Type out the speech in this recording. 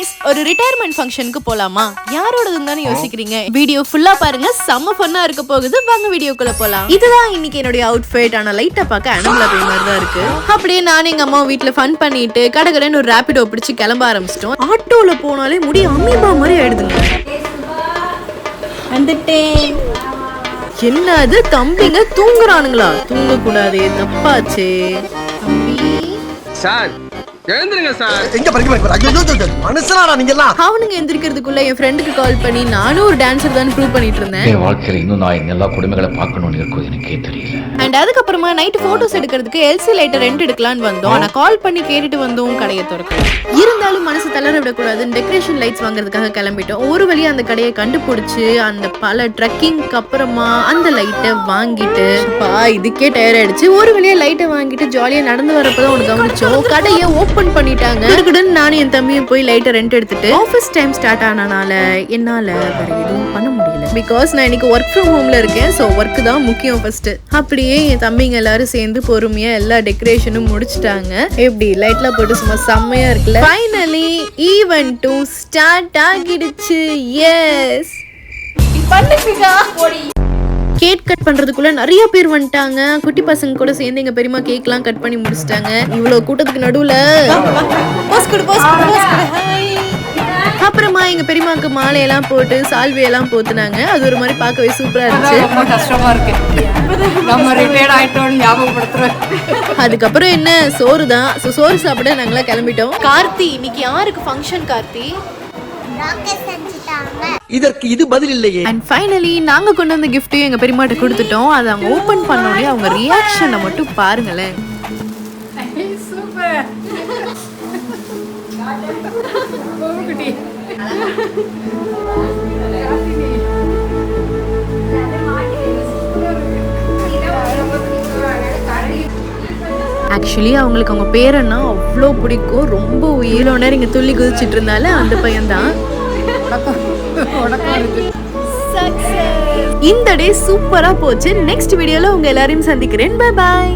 Guys ஒரு retirement ஃபங்க்ஷனுக்கு போலாமா? யாரோடதுன்னு தான யோசிக்கிறீங்க. வீடியோ ஃபுல்லா பாருங்க, செம்ம ஃபன்னா இருக்க போகுது. வாங்க வீடியோக்குள்ள போலாம். இதுதான் இன்னைக்கு என்னோட அவுட்ஃபிட். ஆனா லைட்டா பார்க்க அனிமலா போய் மாதிரி தான் இருக்கு. அப்படியே நான் எங்க அம்மா வீட்ல ஃபன் பண்ணிட்டு கடகடன்னு ஒரு ரேபிடோ பிடிச்சு கிளம்ப ஆரம்பிச்சிட்டோம். ஆட்டோல போனாலே முடி அமீபா மாதிரி ஆயிடுதுங்க. வந்துட்டேன். என்னது தம்பிங்க தூங்குறானுங்களா? தூங்க கூடாதே, தப்பாச்சே. தம்பி சார் எழுந்துருங்க சார். எங்க படிக்க மனுஷனாடா நீங்க எல்லாம். அவனுங்க எந்திரிக்கிறதுக்குள்ள என் ஃப்ரெண்டுக்கு கால் பண்ணி நானும் ஒரு டான்சர் தான் ப்ரூவ் பண்ணிட்டு இருந்தேன். என் வாழ்க்கையில இன்னும் நான் எல்லா குடும்பங்களை பார்க்கணும்னு இருக்கும் எனக்கே தெரியல. அண்ட் அதுக்கப்புறமா நைட் போட்டோஸ் எடுக்கிறதுக்கு எல்சி லைட்டர் ரெண்ட் எடுக்கலான்னு வந்தோம். ஆனா கால் பண்ணி கேட்டுட்டு வந்தோம், கடையை திறக்கல. இருந்தாலும் மனசு தளர விடக்கூடாதுன்னு டெக்கரேஷன் லைட்ஸ் வாங்குறதுக்காக கிளம்பிட்டோம். ஒரு வழியா அந்த கடையை கண்டுபிடிச்சு அந்த பல ட்ரக்கிங்க்கு அப்புறமா அந்த லைட்டை வாங்கிட்டு இதுக்கே டயர் ஆயிடுச்சு. ஒரு வழியா லைட்டை வாங்கிட்டு ஜாலியா நடந்து வரப்பதான் உனக்கு கவனிச்சோம், கடையை ஓபன் பண்ணிட்டாங்க. நானும் என் தம்பியும் போய் லைட்டை ரெண்ட் எடுத்துட்டு ஆஃபீஸ் டைம் ஸ்டார்ட் ஆனனால என்னால வேற எதுவும் பண்ண முடியல. பிகாஸ் நான் இன்னைக்கு ஒர்க் ஃப்ரம் ஹோம்ல இருக்கேன். ஸோ ஒர்க் தான் முக்கியம் ஃபர்ஸ்ட். அப்படியே என் தம்பிங்க எல்லாரும் சேர்ந்து பொறுமையா எல்லா டெக்கரேஷனும் முடிச்சுட்டாங்க. எப்படி லைட்லாம் போட்டு சும்மா செம்மையா இருக்குல்ல. ஃபைனலி ஈவென்ட்டும் ஸ்டார்ட் ஆகிடுச்சு. எஸ் பண்ணுங்க. கேக் கட் பண்றதுக்குள்ள நிறைய பேர் வந்துட்டாங்க. குட்டி பசங்க கூட சேர்ந்து எங்க பெரியமா கேக்லாம் கட் பண்ணி முடிச்சிட்டாங்க. இவ்வளவு கூட்டத்துக்கு நடுவுல அப்புறமா எங்க பெரியமாக்கு மாலையெல்லாம் போட்டு சால்வையெல்லாம் போத்துனாங்க. அது ஒரு மாதிரி பார்க்கவே சூப்பரா இருந்துச்சு. ரொம்ப கஷ்டமா இருக்கு, நம்ம ரிட்டையர்ட் ஆயிட்டோம்னு ஞாபகப்படுத்துறேன். அதுக்கப்புறம் என்ன, சோறு தான். சோறு சாப்பிட நாங்களாம் கிளம்பிட்டோம். கார்த்தி இன்னைக்கு யாருக்கு ஃபங்க்ஷன்? கார்த்தி இதற்கு இது பதில் இல்லையே. அண்ட் ஃபைனலி நாங்க கொண்டு வந்த கிஃப்ட்டையும் எங்க பெரியமாட்ட கொடுத்துட்டோம். அதை அவங்க ஓபன் பண்ணோடனே அவங்க ரியாக்ஷனை மட்டும் பாருங்களேன். சூப்பர். ஆக்சுவலி அவங்களுக்கு அவங்க பேரன்னா அவ்வளோ பிடிக்கும். ரொம்ப உயிரோ நேரம் இங்கே துள்ளி குதிச்சுட்டு இருந்தால அந்த பையன்தான். இந்த டே சூப்பரா போச்சு. நெக்ஸ்ட் வீடியோல உங்க எல்லாரையும் சந்திக்கிறேன். Bye bye.